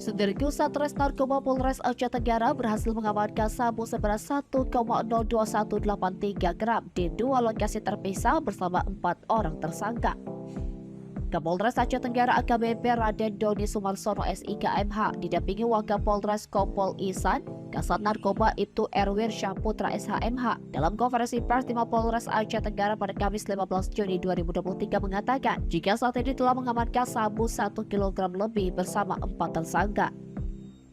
Sederhana Satres Narkoba Polres Aceh Tenggara berhasil mengamankan sabu seberat 1,02183 gram di dua lokasi terpisah bersama 4 orang tersangka. Kapolres Aceh Tenggara AKBP Raden Doni Sumarsono SIKMH didampingi Wakapolres Kompol Ihsan, Kasat Narkoba Ibtu Erwin Syahputra SHMH dalam konferensi pers di Mapolres Aceh Tenggara pada Kamis 15 Juni 2023 mengatakan jika saat ini telah mengamankan sabu 1 kg lebih bersama 4 tersangka.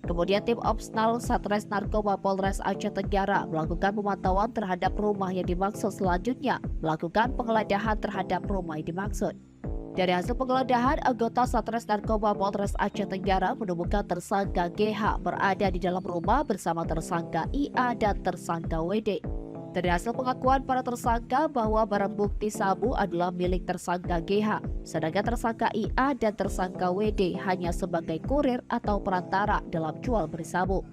Kemudian tim Opsnal Satres Narkoba Polres Aceh Tenggara melakukan pemantauan terhadap rumah yang dimaksud, selanjutnya melakukan penggeledahan terhadap rumah yang dimaksud. Dari hasil penggeledahan, anggota Satres Narkoba Polres Aceh Tenggara menemukan tersangka GH berada di dalam rumah bersama tersangka IA dan tersangka WD. Dari hasil pengakuan para tersangka bahwa barang bukti sabu adalah milik tersangka GH, sedangkan tersangka IA dan tersangka WD hanya sebagai kurir atau perantara dalam jual beli sabu.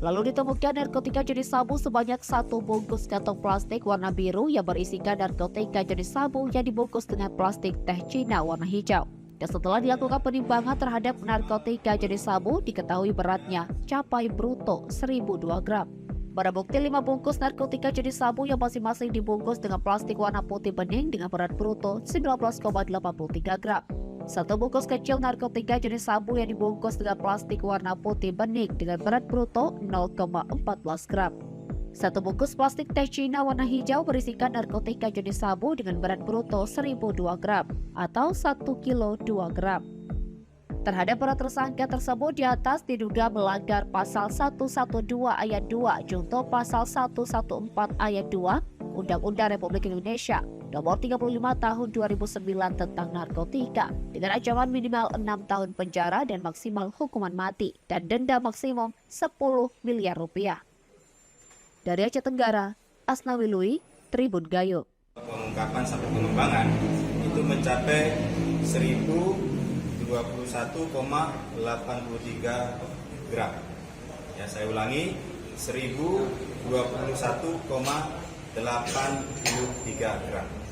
Lalu ditemukan narkotika jenis sabu sebanyak 1 bungkus kantong plastik warna biru yang berisikan narkotika jenis sabu yang dibungkus dengan plastik teh Cina warna hijau. Dan setelah dilakukan penimbangan terhadap narkotika jenis sabu, diketahui beratnya capai bruto 1002 gram. Barang bukti 5 bungkus narkotika jenis sabu yang masing-masing dibungkus dengan plastik warna putih bening dengan berat bruto 19,83 gram. 1 bungkus kecil narkotika jenis sabu yang dibungkus dengan plastik warna putih bening dengan berat bruto 0,14 gram. 1 bungkus plastik teh Cina warna hijau berisikan narkotika jenis sabu dengan berat bruto 1002 gram atau 1 kilo 2 gram. Terhadap para tersangka tersebut di atas diduga melanggar pasal 112 ayat 2 junto pasal 114 ayat 2 Undang-Undang Republik Indonesia Nomor 35 Tahun 2009 tentang narkotika dengan ancaman minimal 6 tahun penjara dan maksimal hukuman mati dan denda maksimum 10 miliar rupiah. Dari Aceh Tenggara, Asnawi Lui, Tribun Gayo. Pengungkapan sampai pengembangan itu mencapai 1021,83 gram. Ya, saya ulangi, 1021,83 gram.